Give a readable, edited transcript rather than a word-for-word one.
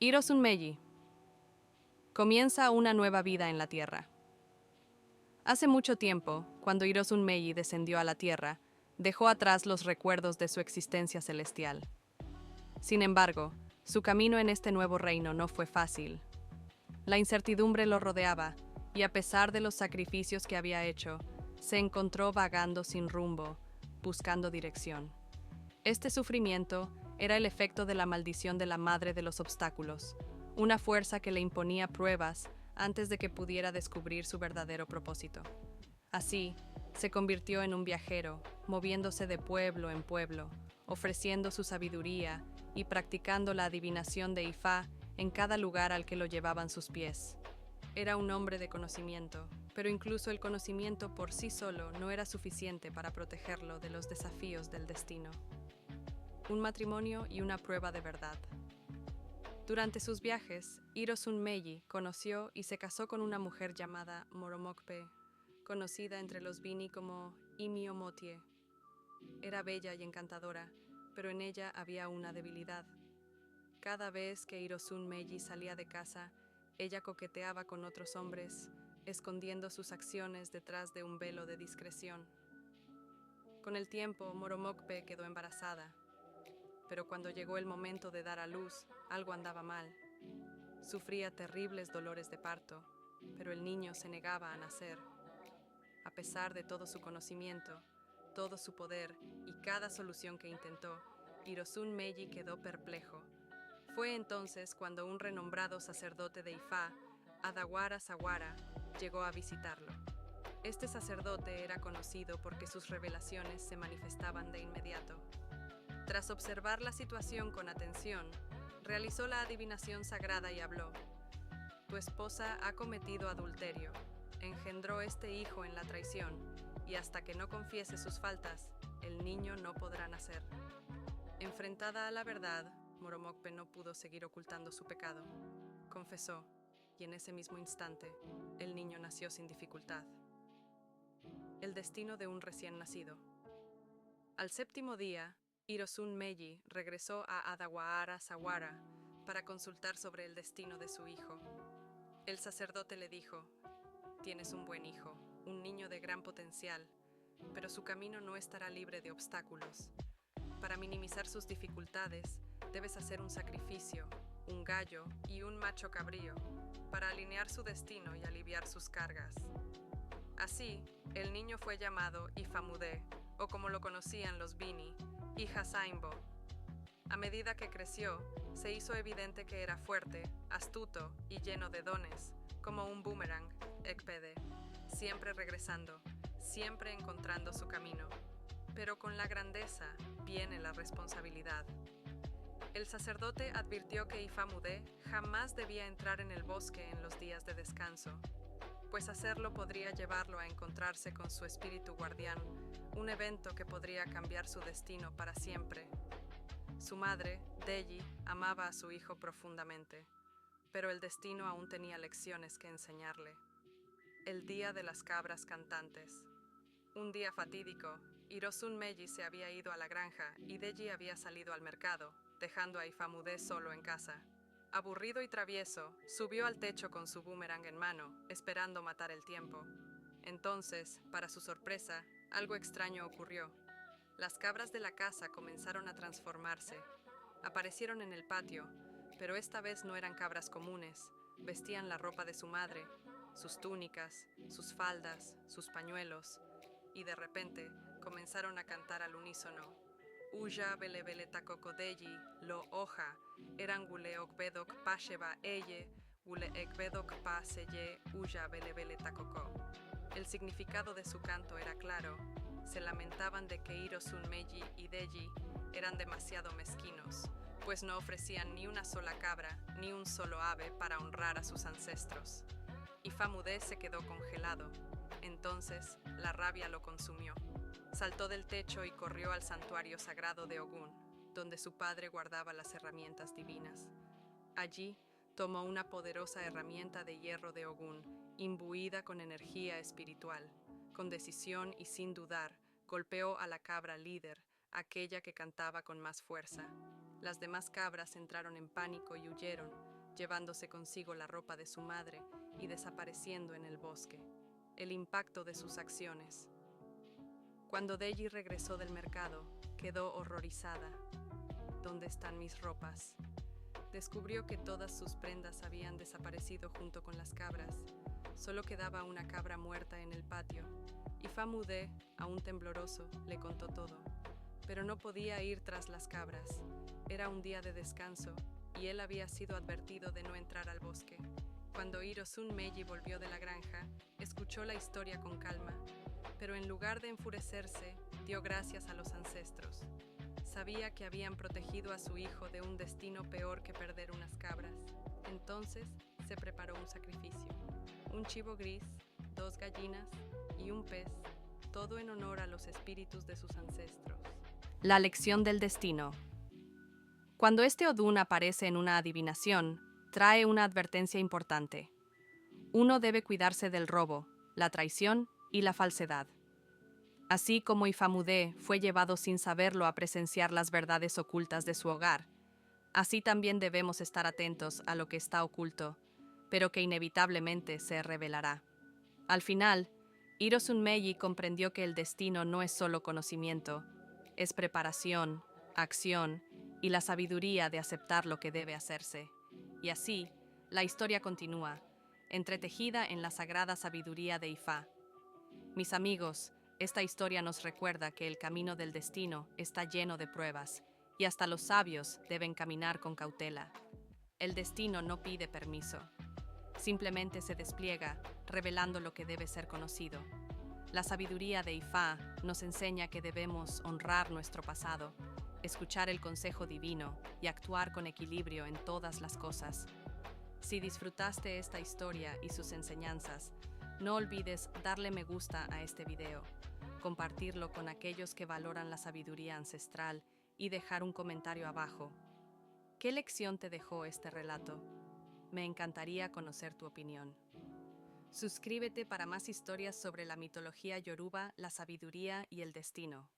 Hirosunmeji. Comienza una nueva vida en la Tierra. Hace mucho tiempo, cuando Hirosunmeji descendió a la Tierra, dejó atrás los recuerdos de su existencia celestial. Sin embargo, su camino en este nuevo reino no fue fácil. La incertidumbre lo rodeaba, y a pesar de los sacrificios que había hecho, se encontró vagando sin rumbo, buscando dirección. Este sufrimiento era el efecto de la maldición de la Madre de los Obstáculos, una fuerza que le imponía pruebas antes de que pudiera descubrir su verdadero propósito. Así, se convirtió en un viajero, moviéndose de pueblo en pueblo, ofreciendo su sabiduría y practicando la adivinación de Ifá en cada lugar al que lo llevaban sus pies. Era un hombre de conocimiento, pero incluso el conocimiento por sí solo no era suficiente para protegerlo de los desafíos del destino. Un matrimonio y una prueba de verdad. Durante sus viajes, Hirosunmeji conoció y se casó con una mujer llamada Moromokpe, conocida entre los Bini como Imiomotie. Era bella y encantadora, pero en ella había una debilidad. Cada vez que Hirosunmeji salía de casa, ella coqueteaba con otros hombres, escondiendo sus acciones detrás de un velo de discreción. Con el tiempo, Moromokpe quedó embarazada, pero cuando llegó el momento de dar a luz, algo andaba mal. Sufría terribles dolores de parto, pero el niño se negaba a nacer. A pesar de todo su conocimiento, todo su poder y cada solución que intentó, Hirosunmeji quedó perplejo. Fue entonces cuando un renombrado sacerdote de Ifá, Adawara Sawara, llegó a visitarlo. Este sacerdote era conocido porque sus revelaciones se manifestaban de inmediato. Tras observar la situación con atención, realizó la adivinación sagrada y habló: «Tu esposa ha cometido adulterio, engendró este hijo en la traición, y hasta que no confiese sus faltas, el niño no podrá nacer». Enfrentada a la verdad, Moromokpe no pudo seguir ocultando su pecado. Confesó, y en ese mismo instante, el niño nació sin dificultad. El destino de un recién nacido. Al séptimo día, Hirosunmeji regresó a Adawara Sawara para consultar sobre el destino de su hijo. El sacerdote le dijo: «Tienes un buen hijo, un niño de gran potencial, pero su camino no estará libre de obstáculos. Para minimizar sus dificultades, debes hacer un sacrificio, un gallo y un macho cabrío, para alinear su destino y aliviar sus cargas». Así, el niño fue llamado Ifamude, o como lo conocían los Bini, Ihasaimbo. A medida que creció, se hizo evidente que era fuerte, astuto y lleno de dones, como un boomerang, Ekpede, siempre regresando, siempre encontrando su camino. Pero con la grandeza viene la responsabilidad. El sacerdote advirtió que Ifamude jamás debía entrar en el bosque en los días de descanso, pues hacerlo podría llevarlo a encontrarse con su espíritu guardián, un evento que podría cambiar su destino para siempre. Su madre, Deji, amaba a su hijo profundamente, pero el destino aún tenía lecciones que enseñarle. El día de las cabras cantantes. Un día fatídico, Hirosunmeji se había ido a la granja y Deji había salido al mercado, dejando a Ifamude solo en casa. Aburrido y travieso, subió al techo con su boomerang en mano, esperando matar el tiempo. Entonces, para su sorpresa, algo extraño ocurrió. Las cabras de la casa comenzaron a transformarse. Aparecieron en el patio, pero esta vez no eran cabras comunes. Vestían la ropa de su madre, sus túnicas, sus faldas, sus pañuelos, y de repente comenzaron a cantar al unísono: «Uya belebele takokodeyi, lo oja, eran gule okbedok pasheba eye, gule ekbedok pa seye, uya belebele takoko». El significado de su canto era claro. Se lamentaban de que Hirosunmeji y Deji eran demasiado mezquinos, pues no ofrecían ni una sola cabra, ni un solo ave para honrar a sus ancestros. Ifamude se quedó congelado. Entonces, la rabia lo consumió. Saltó del techo y corrió al santuario sagrado de Ogún, donde su padre guardaba las herramientas divinas. Allí, tomó una poderosa herramienta de hierro de Ogún, imbuida con energía espiritual. Con decisión y sin dudar, golpeó a la cabra líder, aquella que cantaba con más fuerza. Las demás cabras entraron en pánico y huyeron, llevándose consigo la ropa de su madre y desapareciendo en el bosque. El impacto de sus acciones. Cuando Deji regresó del mercado, quedó horrorizada. ¿Dónde están mis ropas? Descubrió que todas sus prendas habían desaparecido junto con las cabras. Solo quedaba una cabra muerta en el patio, y Famudé, aún tembloroso, le contó todo. Pero no podía ir tras las cabras. Era un día de descanso, y él había sido advertido de no entrar al bosque. Cuando Hirosun Meiji volvió de la granja, escuchó la historia con calma, pero en lugar de enfurecerse, dio gracias a los ancestros. Sabía que habían protegido a su hijo de un destino peor que perder unas cabras. Entonces se preparó un sacrificio. Un chivo gris, 2 gallinas y un pez, todo en honor a los espíritus de sus ancestros. La lección del destino. Cuando este Odún aparece en una adivinación, trae una advertencia importante. Uno debe cuidarse del robo, la traición y la falsedad. Así como Ifamudé fue llevado sin saberlo a presenciar las verdades ocultas de su hogar, así también debemos estar atentos a lo que está oculto, pero que inevitablemente se revelará. Al final, Hirosun Meiji comprendió que el destino no es solo conocimiento, es preparación, acción y la sabiduría de aceptar lo que debe hacerse. Y así, la historia continúa, entretejida en la sagrada sabiduría de Ifá. Mis amigos, esta historia nos recuerda que el camino del destino está lleno de pruebas, y hasta los sabios deben caminar con cautela. El destino no pide permiso, simplemente se despliega, revelando lo que debe ser conocido. La sabiduría de Ifá nos enseña que debemos honrar nuestro pasado, escuchar el consejo divino y actuar con equilibrio en todas las cosas. Si disfrutaste esta historia y sus enseñanzas, no olvides darle me gusta a este video, compartirlo con aquellos que valoran la sabiduría ancestral y dejar un comentario abajo. ¿Qué lección te dejó este relato? Me encantaría conocer tu opinión. Suscríbete para más historias sobre la mitología yoruba, la sabiduría y el destino.